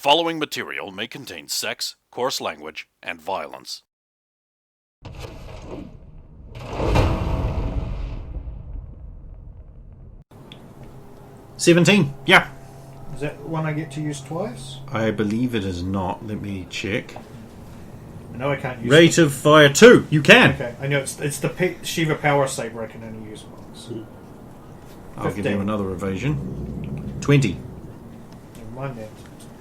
following material may contain sex, coarse language, and violence. 17, yeah. Is that one I get to use twice? I believe it is not. Let me check. I know I can't use Rate of fire 2. You can. Okay, I know it's the Shiva power saber I can only use once. I'll give 15. you another evasion. 20. Never mind that.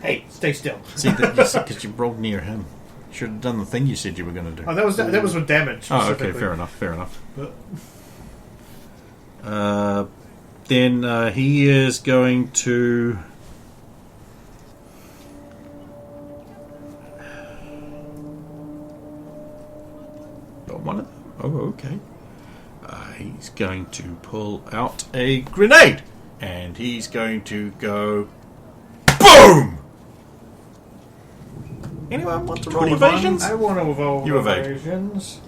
Hey, stay still. See, because you rolled near him. Should have done the thing you said you were going to do. Oh, that was with damage. Oh, okay, fair enough. But, Then he is going to... Got one of them? Oh, okay. He's going to pull out a grenade. And he's going to go... BOOM! Anyone want to roll 21. evasions? I want to evolve You evade. evasions.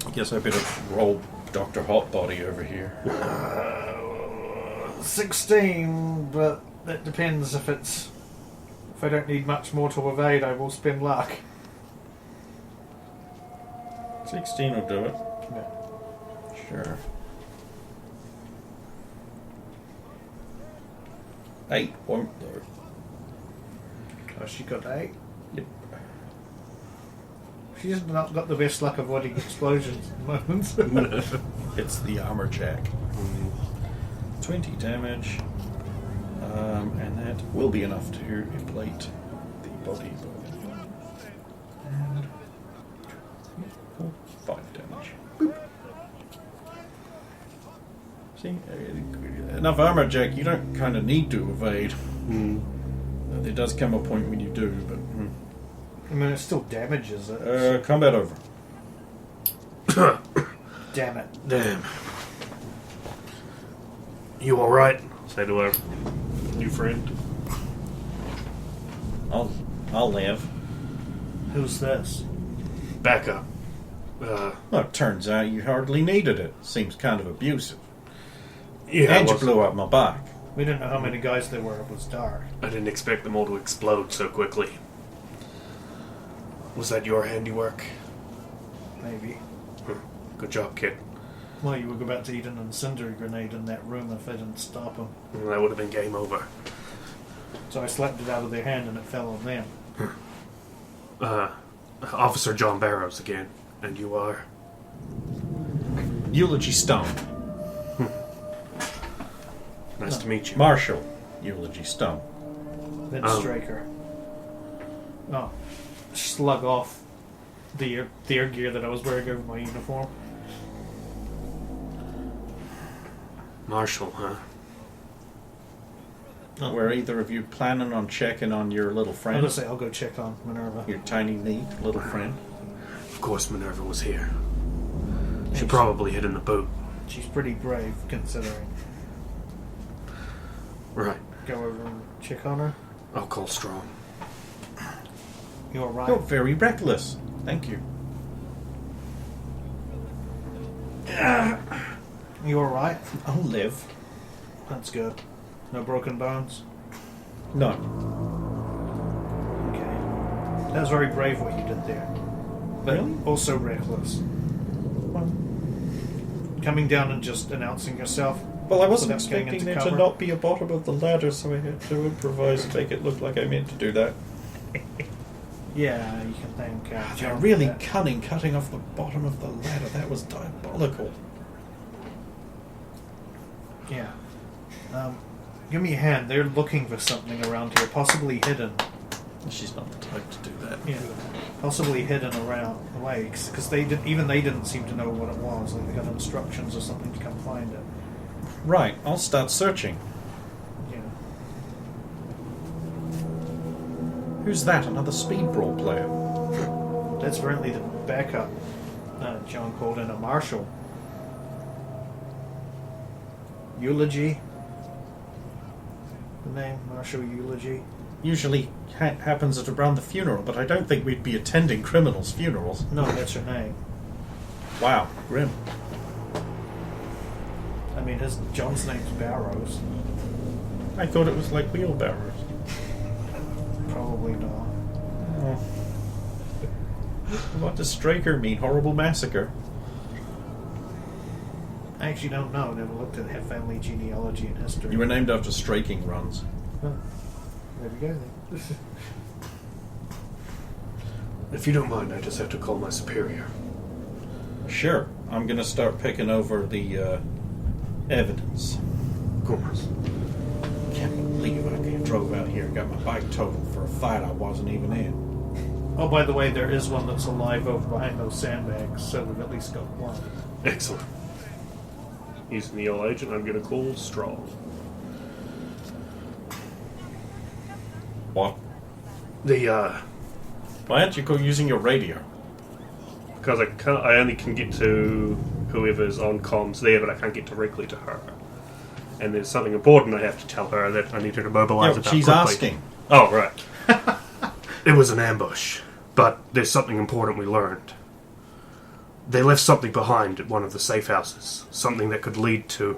I guess I better roll Dr. Hotbody over here. 16, but that depends if it's... If I don't need much more to evade, I will spend luck. 16 will do it. Yeah. Sure. 8 won't though. Oh, she got 8. Yep. She's not got the best luck avoiding explosions at the moment. It's the armor check. 20 damage. And that will be enough to ablate the body. And 5 damage. Boop. See? Enough armor check, you don't kind of need to evade. There does come a point when you do, but... I mean, it still damages it. Combat over. Damn it. Damn. You alright? Say to our new friend. I'll live. Who's this? Back up. Well, it turns out you hardly needed it. Seems kind of abusive. Yeah, And you blew up my back. We didn't know how many guys there were. It was dark. I didn't expect them all to explode so quickly. Was that your handiwork? Maybe. Good job, kid. Well, you were about to eat an incendiary grenade in that room if I didn't stop him. Well, that would have been game over. So I slapped it out of their hand and it fell on them. Officer John Barrows again. And you are? Eulogy Stone. Nice to meet you. Marshall. Eulogy Stone. Then Straker. Oh. Slug off the air gear that I was wearing over my uniform. Marshall, huh? Were either of you planning on checking on your little I'll friend? just say I'll go check on Minerva. Your tiny, neat little friend? Of course Minerva was here. She probably hid in the boot. She's pretty brave, considering. Right. Go over and check on her. I'll call Strong. You're right. You're very reckless. Thank you. You alright? I'll live. That's good. No broken bones? No. Okay. That was very brave what you did there. But Really? also reckless. Well, Coming down and just announcing yourself. I wasn't Without getting expecting into there to cover. not be a bottom of the ladder, so I had to improvise and make it look like I meant to do that. Yeah, you can thank They're John for really that. cunning, cutting off the bottom of the ladder. That was diabolical. Yeah. Give me a hand. They're looking for something around here, possibly hidden. She's not the type to do that. Yeah, possibly hidden around the lakes, because they didn't seem to know what it was. Like they got instructions or something to come find it. Right, I'll start searching. Yeah. Who's that? Another speed brawl player? That's apparently the backup. John called in a marshal. Eulogy. The name Marshal Eulogy. Usually happens at around the funeral, but I don't think we'd be attending criminals' funerals. No, that's her name. Wow, grim. I mean, John's name's Barrows. I thought it was like wheelbarrows. Probably not. Oh. What does Straker mean? Horrible massacre? I actually don't know. I never looked at her family genealogy and history. You were named after straking runs. Huh. There we go then. If you don't mind, I just have to call my superior. Sure. I'm going to start picking over the evidence. Of course. Can't believe I drove out here and got my bike totaled for a fight I wasn't even in. Oh, by the way, there is one that's alive over behind those sandbags, so we've at least got one. Excellent. Using the old agent, I'm going to call Strong. What? The, Why aren't you using your radio? because I only can get to whoever's on comms there, but I can't get directly to her. And there's something important I have to tell her that I need her to mobilize about she's quickly. asking. Oh, right. It was an ambush, but there's something important we learned. They left something behind at one of the safe houses. Something that could lead to...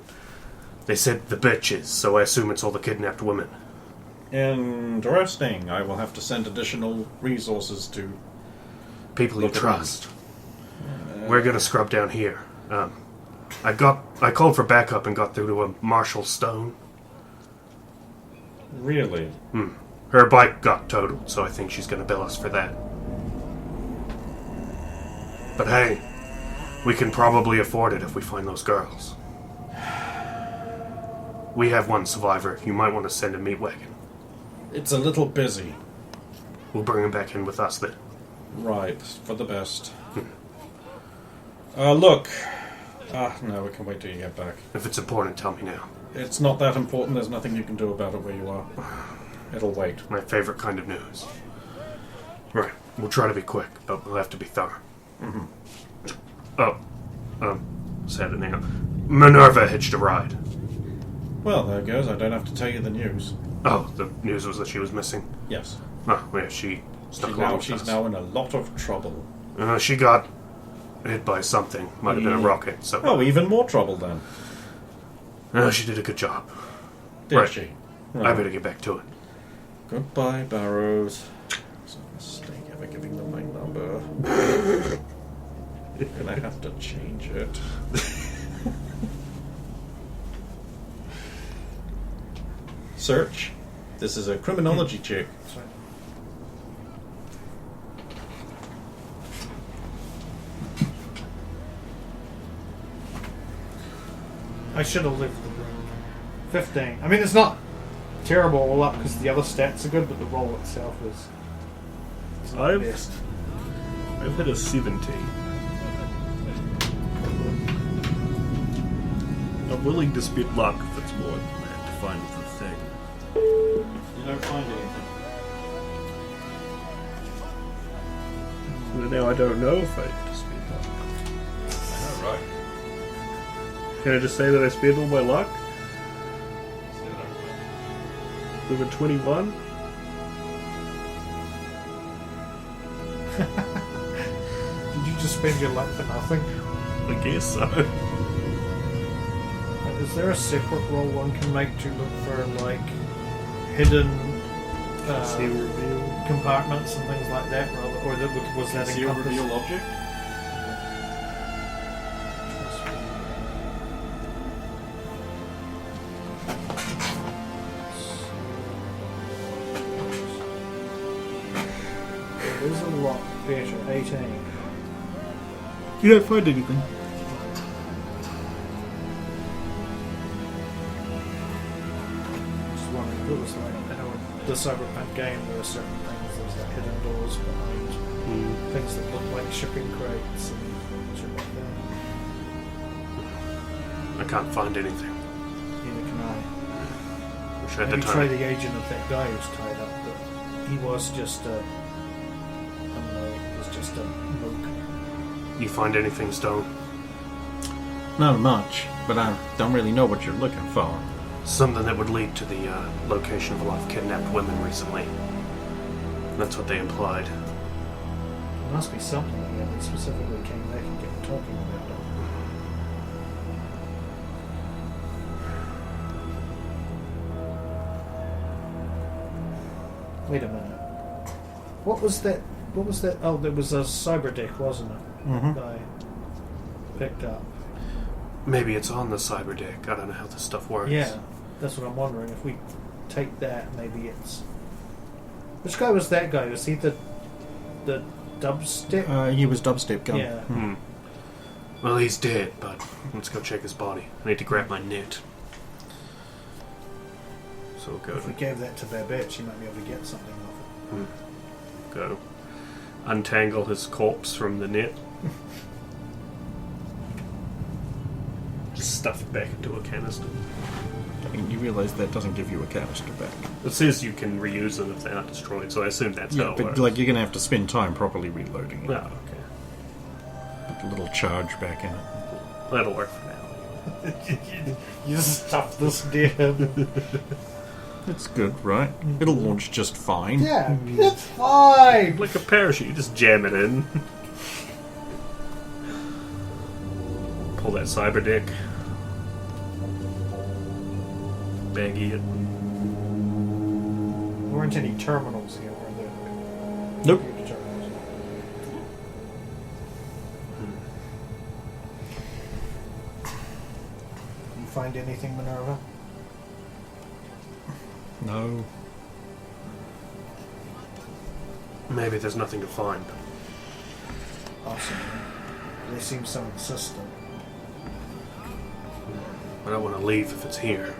They said the bitches, so I assume it's all the kidnapped women. Interesting. I will have to send additional resources to... People you Look at trust. We're going to scrub down here. I called for backup and got through to a Marshall Stone. Really? Her bike got totaled, so I think she's going to bill us for that. But hey, we can probably afford it if we find those girls. We have one survivor. You might want to send a meat wagon. It's a little busy. We'll bring him back in with us then. Right, for the best. Look. No, we can wait till you get back. If it's important, tell me now. It's not that important. There's nothing you can do about it where you are. It'll wait. My favorite kind of news. Right, we'll try to be quick, but we'll have to be thorough. Said it now. Minerva hitched a ride. Well, there goes. I don't have to tell you the news. Oh, the news was that she was missing? Yes. Oh, yeah, she stuck along with She's us. now in a lot of trouble. She got hit by something. Might have been a rocket. So. Oh, even more trouble then. She did a good job. Did Right. she? I better get back to it. Goodbye, Barrows. It's a mistake ever giving them my number. Gonna have to change it. Search. This is a criminology check. Sorry. I should have lived the room. 15. I mean, it's not terrible all up because the other stats are good, but the roll itself is not the best. I've hit a 17. I'm willing to spit luck if it's more than that to find the thing. You don't find anything. But now I don't know if I have to spit luck. I know, right? Can I just say that I spent all my luck? With a 21? Did you just spend your luck for nothing? I guess so. Is there a separate roll one can make to look for, like, hidden See reveal. compartments and things like that? Or was that See a encompassed? reveal object? It is a lot better. 18. You don't find anything. Just wondering if it was like, I know in the Cyberpunk game there are certain things, there's like hidden doors behind things that look like shipping crates and shit like that. I can't find anything. Neither can I. Wish I had Maybe the try time. the agent of that guy who's tied up, but he was just a... I don't know, he was just a mook. You find anything, Stone? Not much, but I don't really know what you're looking for. Something that would lead to the location of a lot of kidnapped women recently. That's what they implied. There must be something here that specifically came back and kept talking about it. Wait a minute. What was that? What was that? Oh, there was a cyber deck, wasn't it? Mhm. I picked up. Maybe it's on the cyber deck. I don't know how this stuff works. Yeah, that's what I'm wondering. If we take that, maybe it's. Which guy was that guy? Was he the dubstep? He was dubstep gun. Yeah. Well, he's dead, but let's go check his body. I need to grab my net. So we'll go If we gave that to Babette, she might be able to get something off it. go untangle his corpse from the net. Just stuff it back into a canister. I mean, you realise that doesn't give you a canister back. It says you can reuse them if they aren't destroyed, so I assume that's how it but works. like you're going to have to spend time properly reloading it. Oh, okay. Put a little charge back in it. That'll work for now. You just stuff this down. It's good, right? It'll launch just fine. Yeah, it's fine. Like a parachute, you just jam it in. Pull that cyber deck. Baggy it. There weren't any terminals here, were there? Nope. Computer terminals. You find anything, Minerva? No. Maybe there's nothing to find. Awesome. They seem so insistent. I don't want to leave if it's here.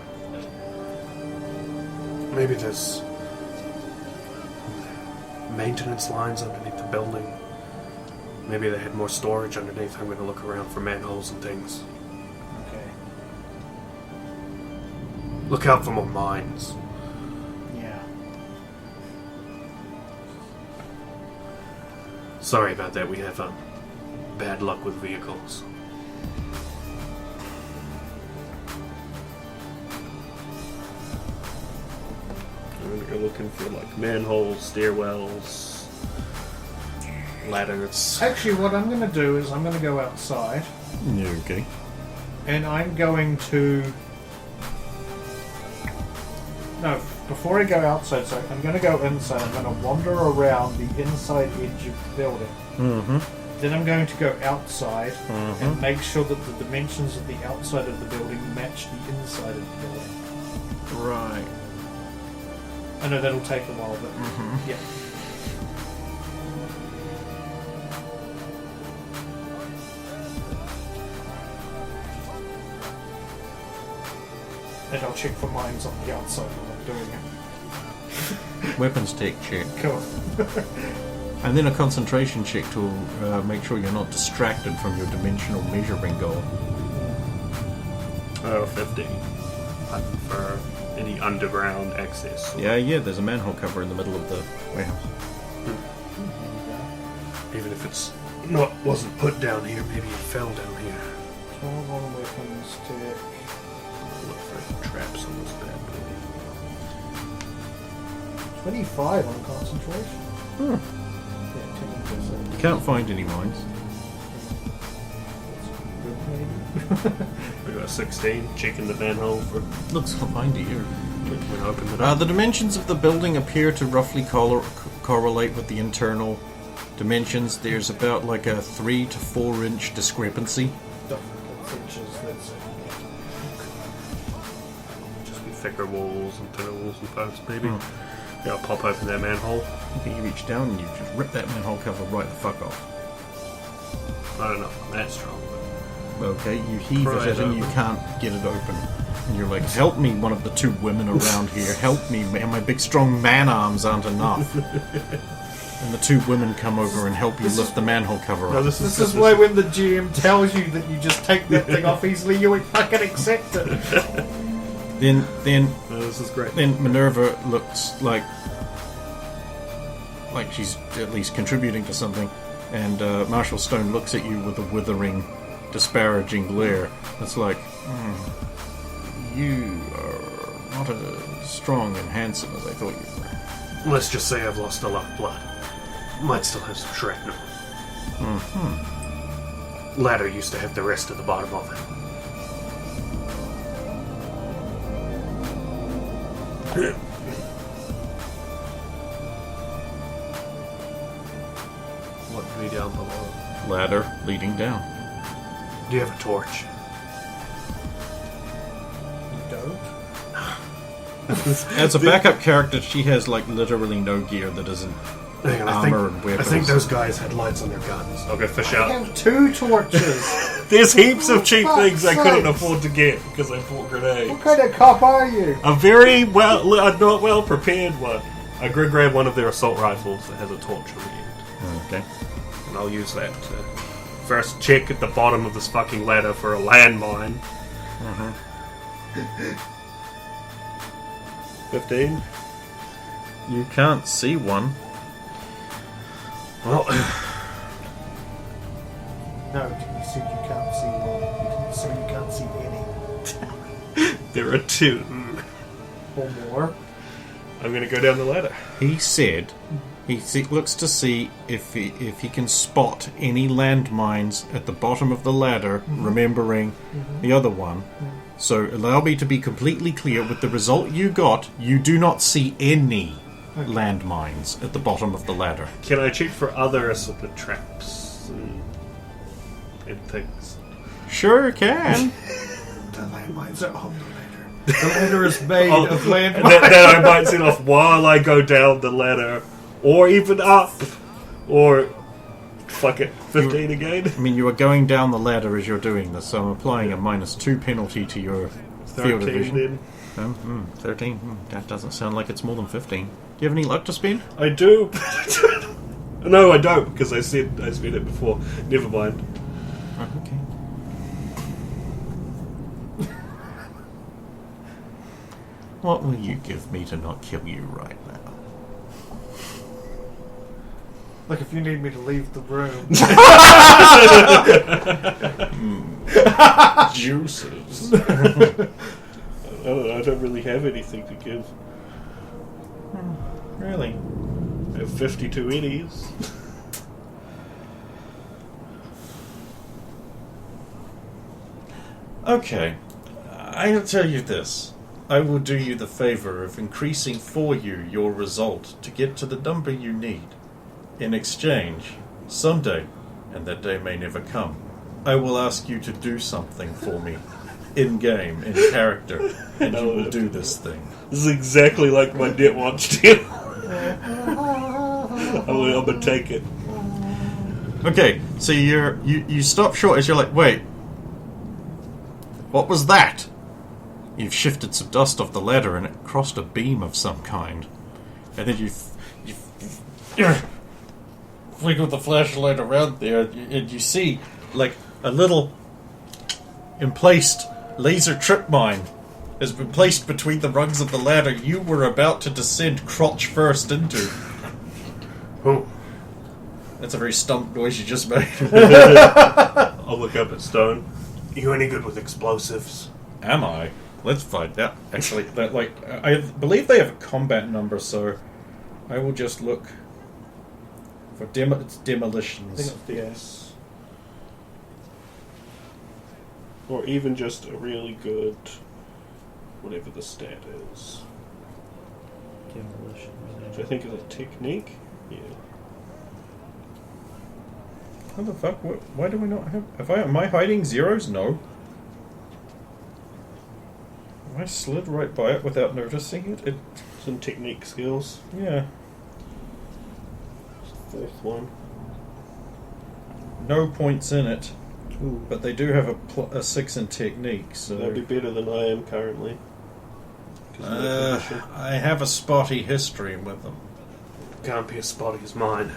Maybe there's maintenance lines underneath the building. Maybe they had more storage underneath. I'm going to look around for manholes and things. Okay. Look out for more mines. Yeah. Sorry about that. We have bad luck with vehicles. I'm going to go looking for like manholes, stairwells, ladders. Actually, what I'm going to do is I'm going to go outside, Yeah, okay. and I'm going to. No, before I go outside, so I'm going to go inside. I'm going to wander around the inside edge of the building. Mm-hmm. Then I'm going to go outside and make sure that the dimensions of the outside of the building match the inside of the building. Right. I know that'll take a while, but yeah. And I'll check for mines on the outside while I'm doing it. Weapons tech check. Cool. And then a concentration check to make sure you're not distracted from your dimensional measuring goal. Oh, 15. I prefer any underground access. Yeah, there's a manhole cover in the middle of the warehouse. Even if it's wasn't put down here, maybe it fell down here. 12 on weapons tech. Look for traps on this bad boy. 25 on concentration. Yeah, 10%. You can't find any mines. That's good, maybe. We got 16. Checking the manhole for Looks fine to you. when I opened it up. The dimensions of the building appear to roughly correlate with the internal dimensions. There's about like a 3 to 4 inch discrepancy. That's inches, that's it. Just be thicker walls and thinner walls and parts, maybe. Yeah, I'll pop open that manhole. Okay, you reach down and you just rip that manhole cover right the fuck off. I don't know if I'm that strong, Okay, you heave Pry it it in and you open. can't get it open. And you're like, help me, one of the two women around here. Help me, man. My big strong man arms aren't enough. And the two women come over and help you lift the manhole cover but... off. This is why when the GM tells you that you just take that thing off easily, you would fucking accept it. Then this is great. Then Minerva looks like she's at least contributing to something, and Marshall Stone looks at you with a withering, disparaging glare. It's like, you are not as strong and handsome as I thought you were. Let's just say I've lost a lot of blood. Might still have some shrapnel. Ladder used to have the rest of the bottom of it. What could be down below? Ladder leading down. Do you have a torch? You don't? As a backup character, she has like literally no gear that isn't Hang on, armor and I weapons. think those guys had lights on their guns. I'll go fish I out. have 2 torches. There's heaps of cheap fuck's things I couldn't sakes. afford to get because I bought grenades. What kind of cop are you? A very not well prepared one. I'm going to grab one of their assault rifles that has a torch on the end. Okay. And I'll use that to first check at the bottom of this fucking ladder for a landmine. 15. You can't see one. Well, No, you said you can't see one. You didn't say you can't see any. there are 2. Or more. I'm going to go down the ladder. He said looks to see if he can spot any landmines at the bottom of the ladder, remembering the other one. So allow me to be completely clear, with the result you got, you do not see any landmines at the bottom of the ladder. Can I check for other sort of traps and things? Sure can. The landmines are on the ladder. The ladder is made of landmines. that I might set off while I go down the ladder, or even up, or fuck it, 15 again. I mean, you are going down the ladder as you're doing this, so I'm applying a -2 penalty to your field of 13 vision. then. 13. That doesn't sound like it's more than 15. Do you have any luck to spend? I do. No, I don't, because I said I spent it before. Never mind. Oh, okay. What will you give me to not kill you right now? Look, if you need me to leave the room. Juices. I don't really have anything to give. Really? I have 52 eddies. Okay. I'll tell you this. I will do you the favor of increasing for you your result to get to the number you need. In exchange, someday, and that day may never come, I will ask you to do something for me. In-game, in character. And you will do this thing. This is exactly like my Net Watch deal. I'm gonna take it. Okay, so you stop short as you're like, wait. What was that? You've shifted some dust off the ladder and it crossed a beam of some kind. And then you wiggle the flashlight around there and you see like a little emplaced laser trip mine has been placed between the rungs of the ladder you were about to descend crotch first into. Oh. That's a very stumped noise you just made. I'll look up at Stone. You any good with explosives? Am I? Let's find out. Actually, that I believe they have a combat number, so I will just look for demolitions. Yes. Or even just a really good, whatever the stat is. Which I think is a technique. Yeah. How the fuck? Why do we not have? Am I hiding zeros? No. Have I slid right by it without noticing it? Some technique skills. Yeah. Fourth one. No points in it, Ooh. but they do have a 6 in technique. So That'd be better than I am currently. 'Cause of the condition. I have a spotty history with them. Can't be as spotty as mine.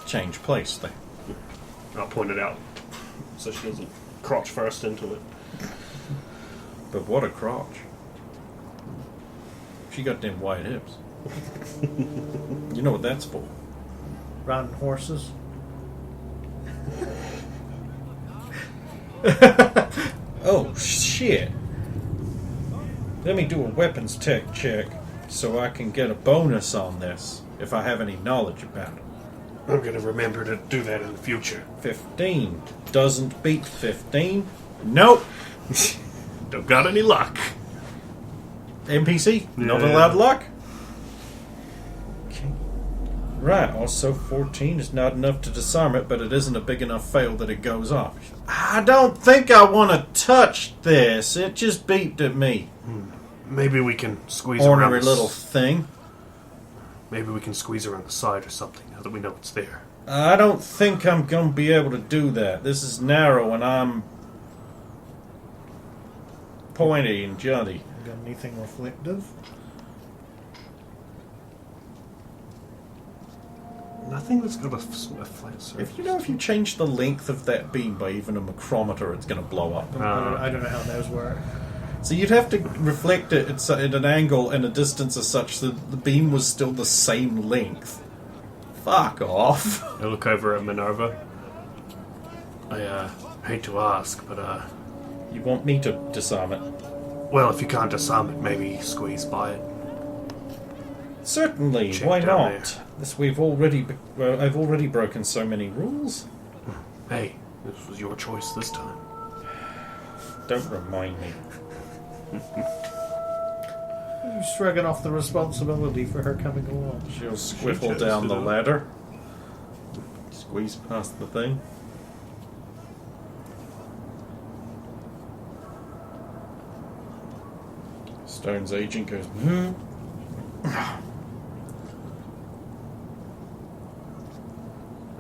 Change place. They. I'll point it out so she doesn't crotch first into it. But what a crotch. She got them wide hips. You know what that's for. Riding horses. Oh, shit. Let me do a weapons tech check so I can get a bonus on this if I have any knowledge about it. I'm gonna remember to do that in the future. 15. Doesn't beat 15. Nope. Don't got any luck. NPC. Not Yeah. allowed luck. Okay. Right, also 14 is not enough to disarm it, but it isn't a big enough fail that it goes off. I don't think I want to touch this. It just beeped at me. Maybe we can squeeze around Ornery this. little thing. Maybe we can squeeze around the side or something now that we know it's there. I don't think I'm going to be able to do that. This is narrow and I'm pointy and jaunty. Got anything reflective? Nothing that's got a flat surface. If you change the length of that beam by even a micrometer, it's going to blow up. I don't know how those work. So you'd have to reflect it at an angle and a distance as such that the beam was still the same length. Fuck off. I look over at Minerva. I hate to ask, but You want me to disarm it? well, if you can't disarm it, maybe squeeze by it. Certainly, Check why down not? I've already broken so many rules. Hey, this was your choice this time. Don't remind me. You're shrugging off the responsibility for her coming along. She'll squiffle chose down to the do it. ladder. Squeeze past the thing. Stone's agent goes, I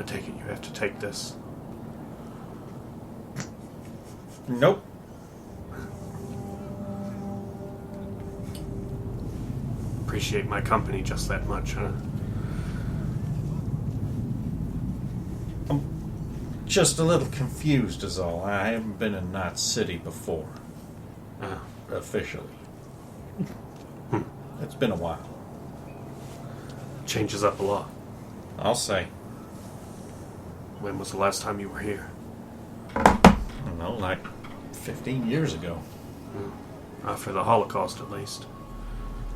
take it you have to take this. nope. Appreciate my company just that much, huh? Just a little confused is all. I haven't been in Night City before. Officially. It's been a while. Changes up a lot. I'll say. When was the last time you were here? I don't know, like 15 years ago. After the Holocaust, at least.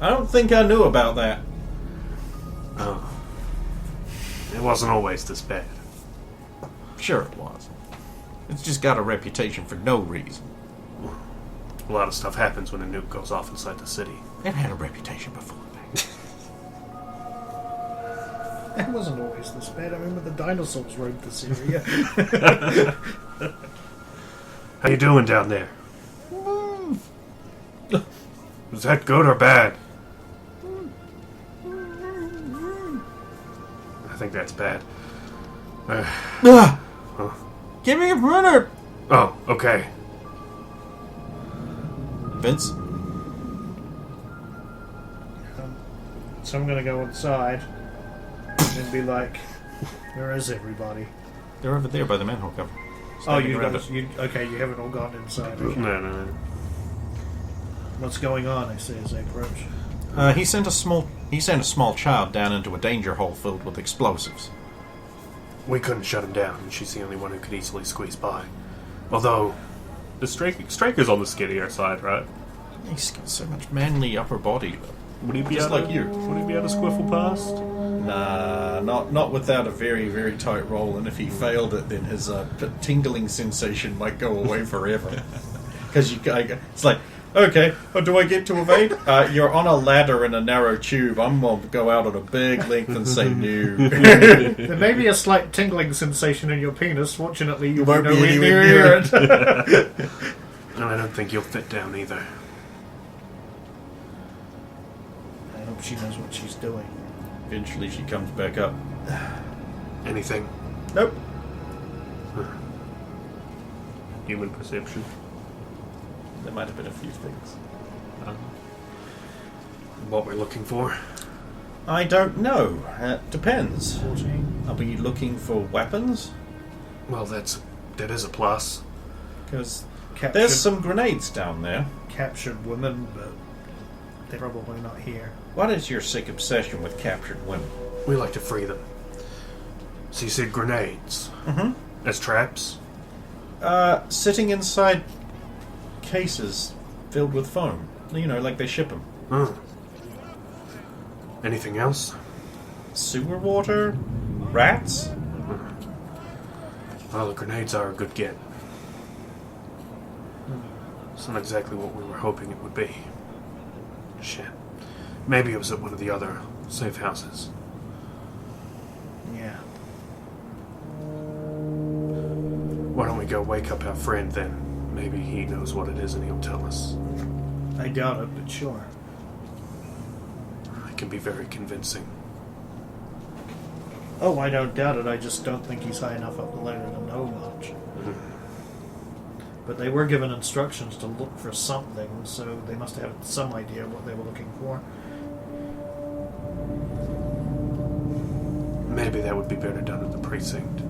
I don't think I knew about that. Oh. It wasn't always this bad. Sure it was. It's just got a reputation for no reason. A lot of stuff happens when a nuke goes off inside the city. It had a reputation before that. It wasn't always this bad. I remember the dinosaurs roamed this area. How you doing down there? Is that good or bad? I think that's bad. Give me a minute! Oh, okay. Vince? So I'm gonna go inside and be like, where is everybody? They're over there by the manhole cover. Oh, Standing you around guys, it. you haven't all gone inside. Okay. No. What's going on? I say as I approach. He sent a small child down into a danger hole filled with explosives. We couldn't shut him down, and she's the only one who could easily squeeze by. Although, the Straker's on the skinnier side, right? He's got so much manly upper body. Would he be Just able like you. Would he be able to squiffle past? Nah, not without a very, very tight roll, and if he failed it, then his tingling sensation might go away forever. Because it's like, okay, do I get to evade? You're on a ladder in a narrow tube. I'm going to go out on a big length and say no. There may be a slight tingling sensation in your penis. Fortunately, you won't be anywhere near it. And I don't think you'll fit down either. I hope she knows what she's doing. Eventually she comes back up. Anything? Nope. Human perception? There might have been a few things. What we're looking for? I don't know. Depends. 14. Are we looking for weapons? Well, that is a plus. Because Captured, there's some grenades down there. captured women, but they're probably not here. What is your sick obsession with captured women? We like to free them. So you said grenades? Mm-hmm. As traps? Sitting inside cases filled with foam. You know, like they ship them. Oh. Anything else? Sewer water? Rats? Well, the grenades are a good get. It's not exactly what we were hoping it would be. Shit. Maybe it was at one of the other safe houses. Yeah. Why don't we go wake up our friend then? Maybe he knows what it is and he'll tell us. I doubt it, but sure. It can be very convincing. Oh, I don't doubt it. I just don't think he's high enough up the ladder to know much. But they were given instructions to look for something, so they must have some idea of what they were looking for. Maybe that would be better done at the precinct.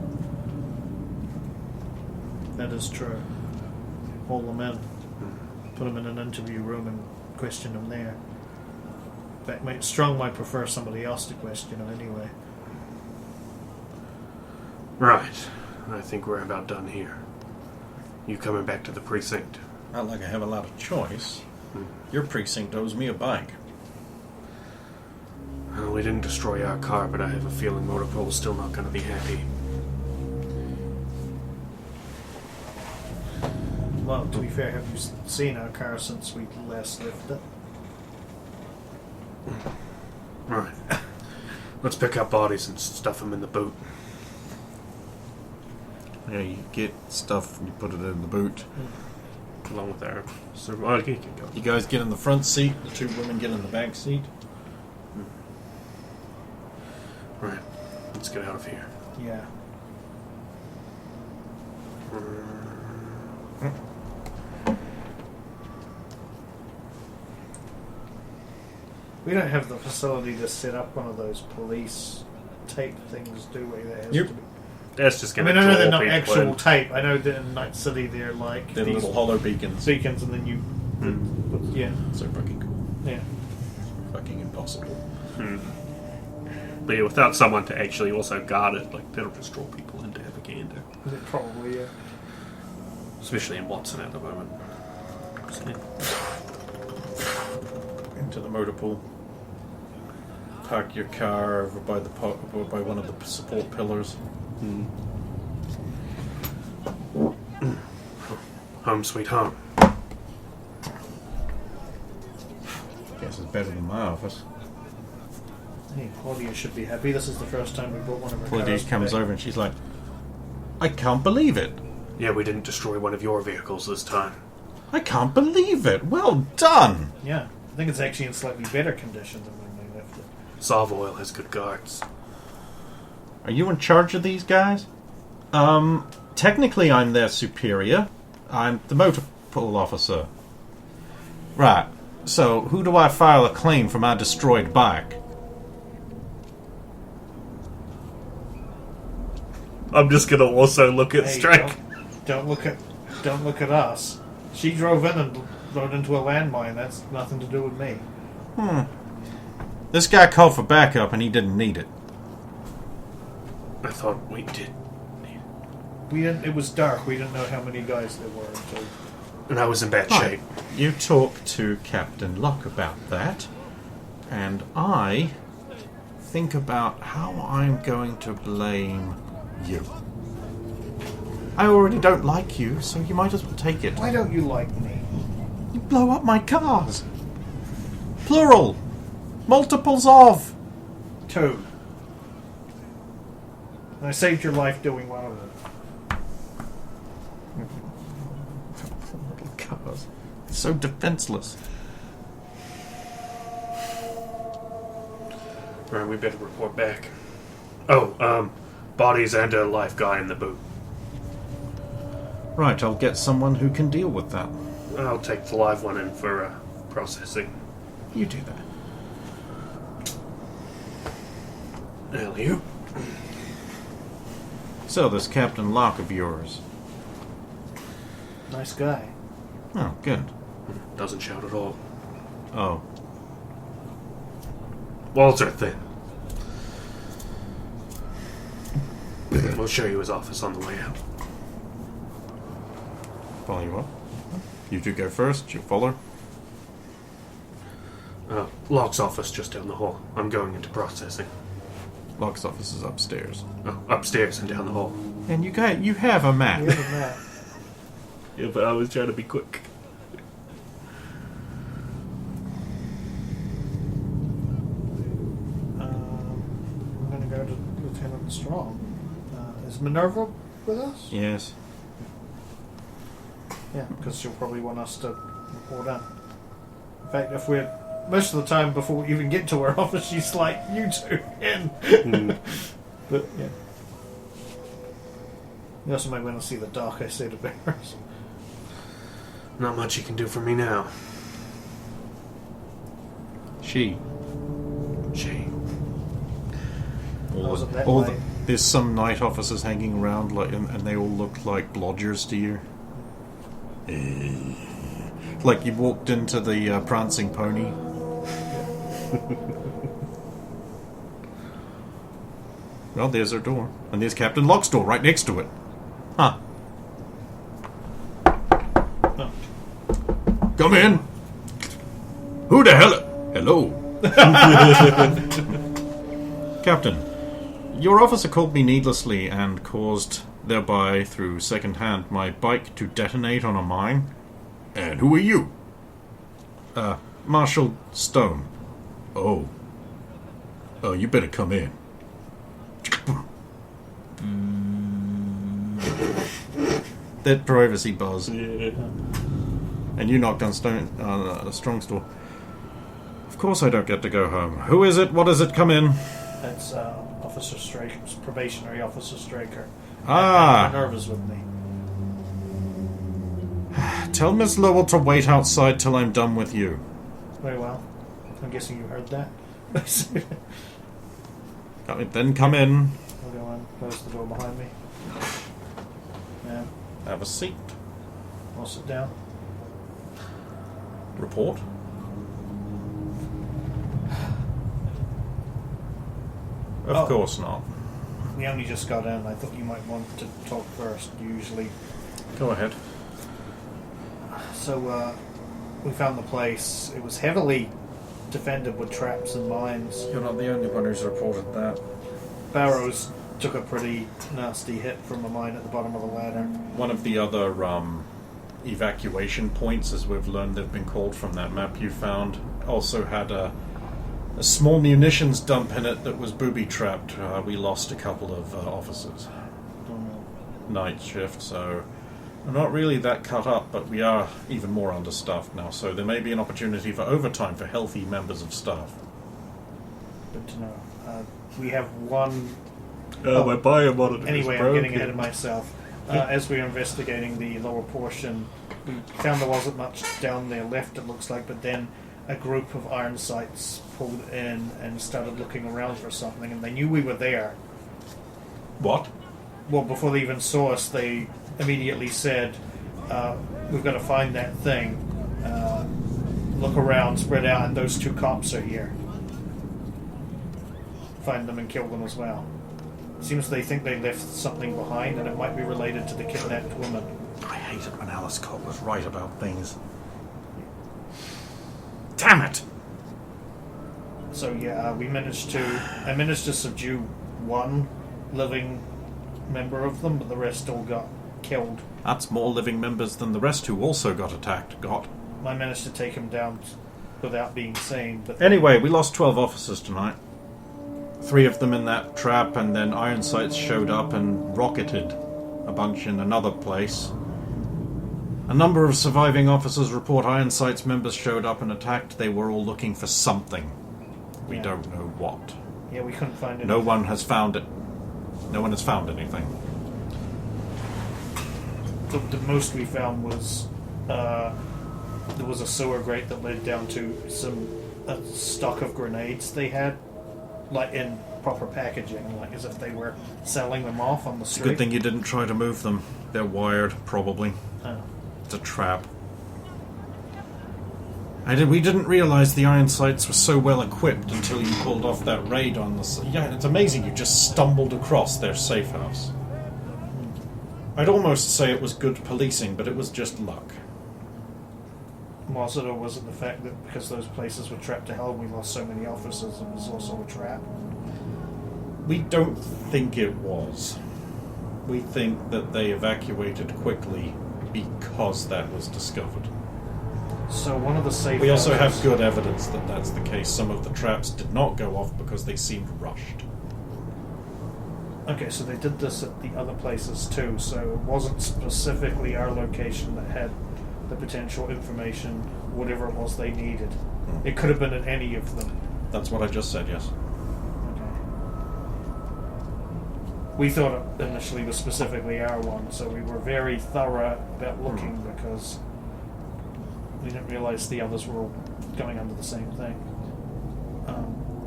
That is true. Haul them in. Put them in an interview room and question them there. In fact, Strong might prefer somebody else to question him anyway. Right. I think we're about done here. You coming back to the precinct? Not like I have a lot of choice. Your precinct owes me a bike. Well, we didn't destroy our car, but I have a feeling Motorpole's still not going to be happy. Well, to be fair, have you seen our car since we last left it? Right. Let's pick up bodies and stuff them in the boot. Yeah, you get stuff and you put it in the boot. Along with our... So, well, you can go. You guys get in the front seat, the two women get in the back seat. Right. Let's get out of here. Yeah. We don't have the facility to set up one of those police tape things, do we? There has Yep. to be. That's just I going mean, to I know draw they're not people actual in. tape. I know that in Night City they're like They're these little hollow beacons. beacons, and then you, yeah, So fucking cool. yeah. Fucking impossible. But yeah, without someone to actually also guard it, like, that'll just draw people into propaganda. Probably, yeah. Especially in Watson at the moment. So, Into the motor pool. Park your car over by by one of the support pillars. home sweet home. Guess it's better than my office. Hey, Claudia should be happy. This is the first time we brought one of her Claudia cars comes back. over and she's like, I can't believe it. Yeah, we didn't destroy one of your vehicles this time. I can't believe it. Well done. Yeah, I think it's actually in slightly better condition than when we left it. Savoil has good guards. Are you in charge of these guys? Technically I'm their superior. I'm the motor pool officer. Right. So, who do I file a claim for my destroyed bike? I'm just going to also look at Hey, Strike. don't look at us. She drove in and rode into a landmine. That's nothing to do with me. This guy called for backup and he didn't need it. I thought we did. We didn't. It was dark. We didn't know how many guys there were until. And I was in bad Right. shape. You talk to Captain Locke about that, and I think about how I'm going to blame you. I already don't like you, so you might as well take it. Why don't you like me? You blow up my cars. Plural. Multiples of. 2. And I saved your life doing one of them. Little cars. So defenseless. Right, we better report back. Oh, bodies and a live guy in the boot. Right, I'll get someone who can deal with that. I'll take the live one in for processing. You do that. Hell, you. So, this Captain Locke of yours. Nice guy. Oh, good. Doesn't shout at all. Oh. Walls are thin. We'll show you his office on the way out. Follow you up. You two go first, you follow. Locke's office just down the hall. I'm going into processing. Locke's office is upstairs. Oh, upstairs and down the hall. And you have a map. We have a map. Yeah, but I was trying to be quick. I'm gonna go to the Lieutenant Strong. Is Minerva with us? Yes. Yeah, because she'll probably want us to report in. In fact, if we're most of the time before we even get to her office, she's like, "You two in." But yeah, you also might want to see the dock. I say to Bears. Not much you can do for me now. She. Wasn't that All night? there's some night officers hanging around, like, and they all look like blodgers to you. Like you walked into the prancing pony. Well, there's her door, and there's Captain Locke's door right next to it. Huh. Oh. Come in. Who the hell? Hello. Captain, your officer called me needlessly and caused, thereby, through second hand, my bike to detonate on a mine. And who are you? Marshal Stone. Oh. Oh, you better come in. That privacy buzz. Yeah. And you knocked on Strong's door. Of course I don't get to go home. Who is it? What is it? Come in. That's Officer Straker's probationary officer Straker. Ah. And Minerva's with me. Tell Miss Lowell to wait outside till I'm done with you. Very well. I'm guessing you heard that. Then come in. I'll go and close the door behind me. Yeah, Have a seat. I'll sit down. Report. Of course not. We only just got in. I thought you might want to talk first. Usually. Go ahead. So, we found the place. It was heavily defended with traps and mines. You're not the only one who's reported that. Barrows took a pretty nasty hit from a mine at the bottom of the ladder. One of the other evacuation points, as we've learned they've been called from that map you found, also had a small munitions dump in it that was booby-trapped. We lost a couple of officers. Night shift, so we're not really that cut up, but we are even more understaffed now, so there may be an opportunity for overtime for healthy members of staff. Good to know. We have one... my biomonitor Anyway, I'm getting ahead of myself. As we were investigating the lower portion, we found there wasn't much down there left, it looks like, but then a group of iron sights pulled in and started looking around for something, and they knew we were there. What? Well, before they even saw us, they immediately said, we've got to find that thing. Look around, spread out, and those two cops are here. Find them and kill them as well. Seems they think they left something behind, and it might be related to the kidnapped woman. I hate it when Alice Cole was right about things. Damn it! So yeah, I managed to subdue one living member of them, but the rest all got killed. That's more living members than the rest who also got attacked got. I managed to take him down without being seen, but Anyway, we lost 12 officers tonight. 3 of them in that trap, and then iron sights showed up and rocketed a bunch in another place. A number of surviving officers report iron sights members showed up and attacked. They were all looking for something. We Yeah. don't know what. yeah, we couldn't find it. No one has found it. No one has found anything. The most we found was there was a sewer grate that led down to a stock of grenades they had, like in proper packaging, like as if they were selling them off on the street. Good thing you didn't try to move them. They're wired, probably. Oh. It's a trap. We didn't realize the iron sights were so well equipped until you pulled off that raid on the... Yeah, it's amazing you just stumbled across their safe house. I'd almost say it was good policing, but it was just luck. Was it, or was it the fact that because those places were trapped to hell, we lost so many officers, it was also a trap? We don't think it was. We think that they evacuated quickly because that was discovered. So one of the safe We also have houses- good evidence that that's the case. Some of the traps did not go off because they seemed rushed. Okay, so they did this at the other places too, so it wasn't specifically our location that had the potential information, whatever it was they needed. It could have been at any of them. That's what I just said, yes. Okay. We thought it initially was specifically our one, so we were very thorough about looking because we didn't realize the others were all going under the same thing.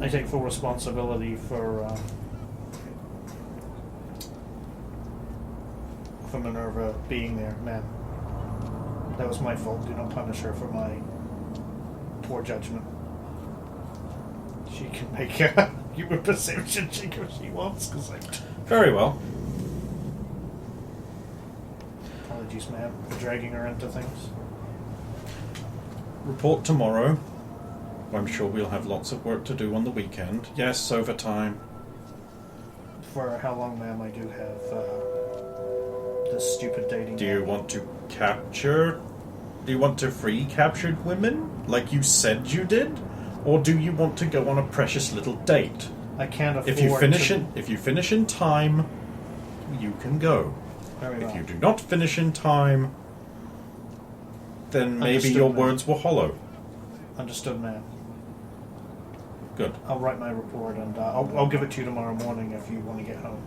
I take full responsibility for Minerva being there, ma'am. That was my fault. Do not punish her for my poor judgment. She can make a human perception check if she wants, because Very well. apologies, ma'am, for dragging her into things. Report tomorrow. I'm sure we'll have lots of work to do on the weekend. Yes, overtime. For how long, ma'am? I do have this stupid dating. Do you want to capture? Do you want to free captured women, like you said you did? Or do you want to go on a precious little date? I can't afford. If you finish in time, you can go. Very well. If you do not finish in time, then maybe Understood, your ma'am. words were hollow. Understood, ma'am. Good. I'll write my report and I'll give it to you tomorrow morning if you want to get home.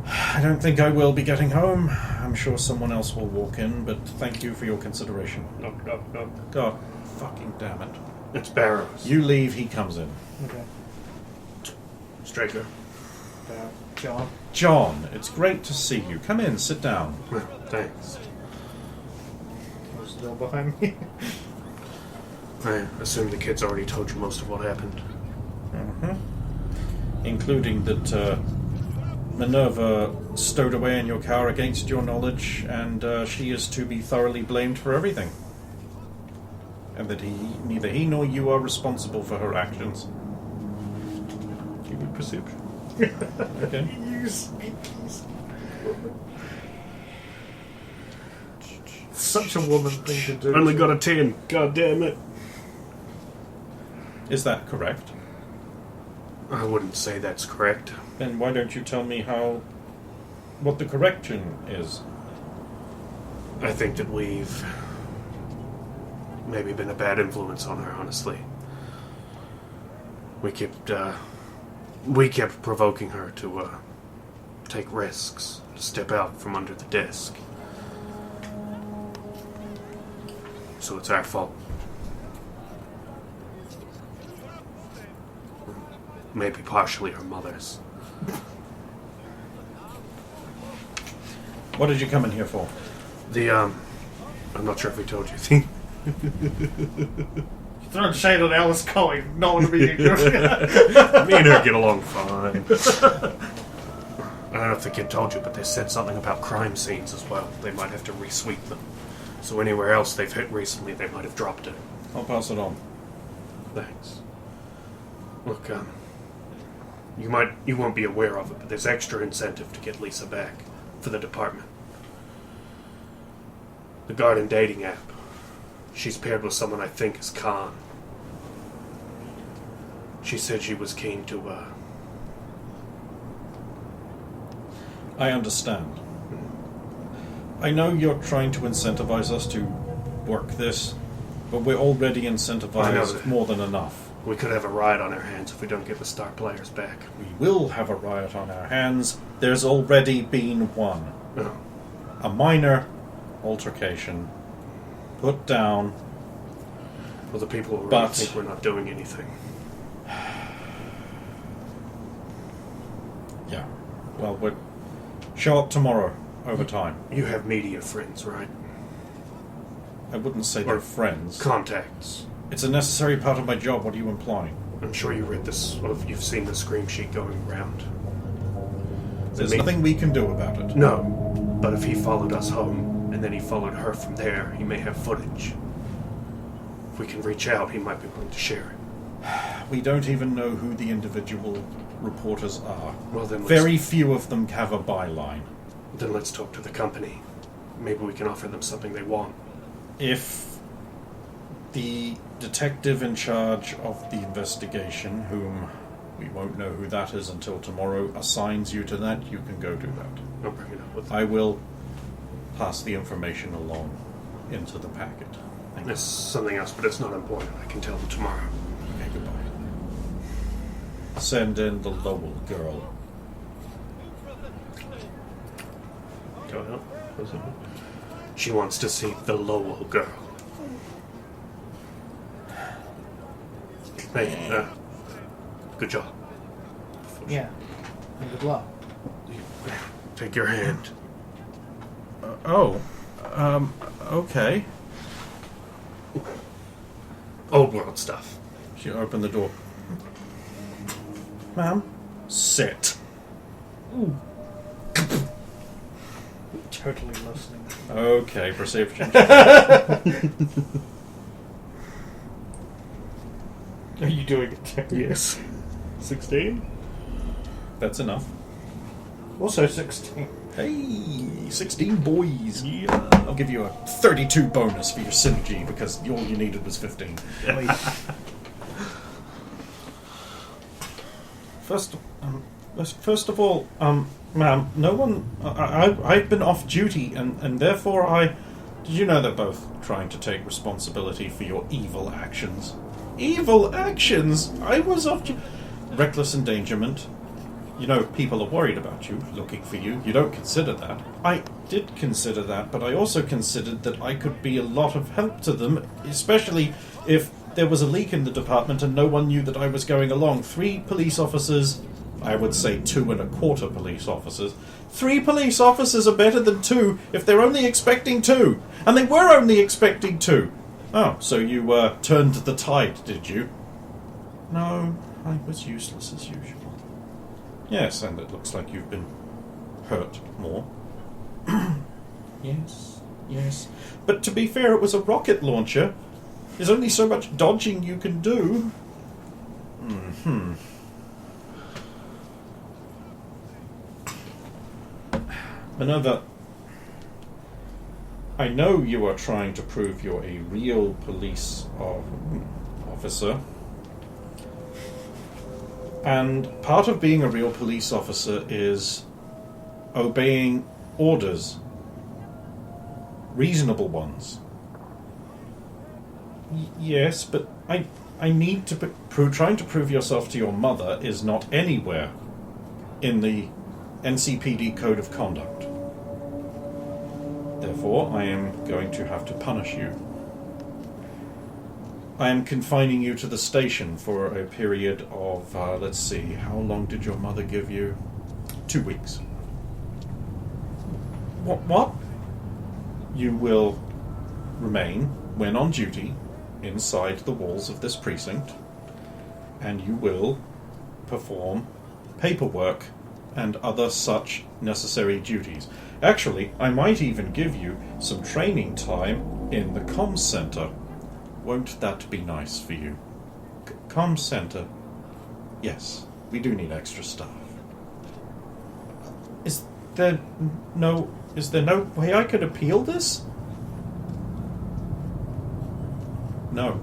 I don't think I will be getting home. I'm sure someone else will walk in, but thank you for your consideration. Knock, knock, knock. God fucking damn it. It's Barrows. You leave, he comes in. Okay. Straker. John. John, it's great to see you. Come in, sit down. Well, thanks. Who's still behind me? I assume the kids already told you most of what happened. Including that Minerva stowed away in your car against your knowledge, and she is to be thoroughly blamed for everything. And that neither he nor you are responsible for her actions. Give me perception. Okay. You sneakies. Such a woman thing to do. Only got a 10. God damn it. Is that correct? I wouldn't say that's correct. Then why don't you tell me what the correction is? I think that we've maybe been a bad influence on her, honestly. We kept provoking her to take risks, to step out from under the desk. So it's our fault. Maybe partially her mother's. What did you come in here for? I'm not sure if we told you. Throwing shade on Alice Coy. No one being Me and her get along fine. I don't know if the kid told you, but they said something about crime scenes as well. They might have to re-sweep them. So anywhere else they've hit recently, they might have dropped it. I'll pass it on. Thanks. Look, you won't be aware of it, but there's extra incentive to get Lisa back for the department. The Garden dating app. She's paired with someone I think is Khan. She said she was keen to, I understand. I know you're trying to incentivize us to work this, but we're already I know incentivized that. more than enough. we could have a riot on our hands if we don't get the star players back. We will have a riot on our hands. There's already been one. No. A minor altercation. Put down. Well, the people who really But- think we're not doing anything. Yeah. Well, we'll show up tomorrow. Overtime. You have media friends, right? I wouldn't say they're friends. Contacts. It's a necessary part of my job. What are you implying? I'm sure you read this, or you've seen the scream sheet going around. There's nothing we can do about it. No, but if he followed us home, and then he followed her from there, he may have footage. If we can reach out, he might be willing to share it. We don't even know who the individual reporters are. Well, then Very few of them have a byline. Then let's talk to the company. Maybe we can offer them something they want. If the detective in charge of the investigation, whom We won't know who that is until tomorrow assigns you to that. You can go do that. I'll bring it up with I will pass the information along into the packet. Thank you. There's something else, but it's not important. I can tell them tomorrow. Okay, goodbye. Send in the Lowell girl. Go out. She wants to see the Lowell girl. Hey, good job. Yeah. And good luck. Take your hand. Okay. Old world stuff. She opened the door. Ma'am, sit. Ooh. Totally listening. Okay, perception. Are you doing it too? Yes. 16? That's enough. Also 16. Hey, 16 boys. Yeah. I'll give you a 32 bonus for your synergy because all you needed was 15. First of all, ma'am, no one. I've been off duty, and therefore I. Did you know they're both trying to take responsibility for your evil actions? Evil actions? I was off duty. Reckless endangerment. You know, people are worried about you, looking for you. You don't consider that. I did consider that, but I also considered that I could be a lot of help to them, especially if there was a leak in the department and no one knew that I was going along. 3 police officers, I would say 2 1/4 police officers. 3 police officers are better than 2 if they're only expecting 2. And they were only expecting 2. Oh, so you turned the tide, did you? No, I was useless as usual. Yes, and it looks like you've been hurt more. Yes. But to be fair, it was a rocket launcher. There's only so much dodging you can do. Minerva, I know you are trying to prove you're a real police officer. And part of being a real police officer is obeying orders. Reasonable ones. Yes, but I need to... trying to prove yourself to your mother is not anywhere in the NCPD Code of Conduct. Therefore, I am going to have to punish you. I am confining you to the station for a period of, let's see, how long did your mother give you? 2 weeks. What? You will remain, when on duty, inside the walls of this precinct, and you will perform paperwork and other such necessary duties. Actually, I might even give you some training time in the comms center. Won't that be nice for you? Comms center? Yes, we do need extra staff. Is there no way I could appeal this? No,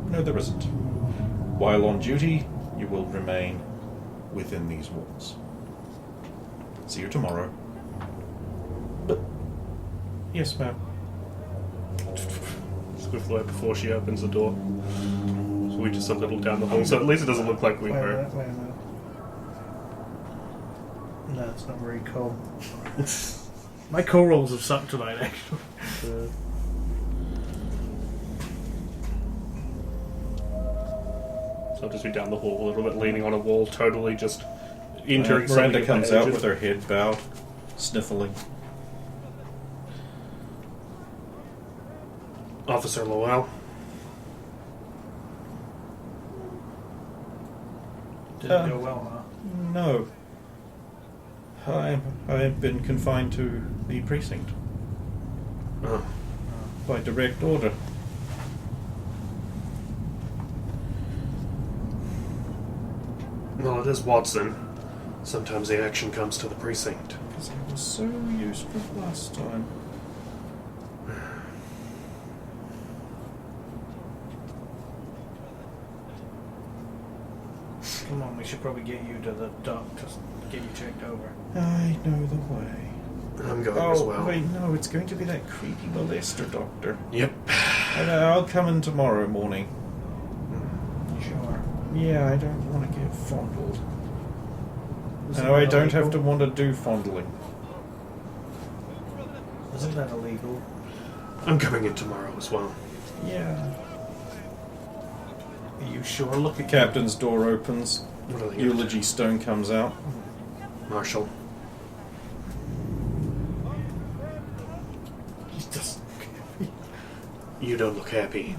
there isn't. While on duty, you will remain within these walls. See you tomorrow. But yes, ma'am. Swiftly before she opens the door. So we just a little down the hall, so at least it doesn't look like we Wait a heard. minute, wait a minute. No, it's not very cool. My cool rolls have sucked tonight, actually. So I'll just be down the hall a little bit, leaning on a wall, totally just entering something. Miranda comes out with her head bowed, sniffling. Officer Lowell. Didn't go well, huh? No. I've been confined to the precinct. Oh. By direct order. Well, it is Watson. Sometimes the action comes to the precinct. Because I was so useful last time. Come should probably get you to the doctor, get you checked over. I know the way. I'm going as Oh, well. wait, no, it's going to be that creepy molester doctor. Yep. I'll come in tomorrow morning. Sure. Yeah, I don't want to get fondled. Isn't No, I that don't have to illegal? want to do fondling. Isn't that illegal? I'm coming in tomorrow as well. Yeah. Are you sure? Look at Captain's door opens. What are they? Eulogy stone comes out. Marshal. He doesn't. You don't look happy.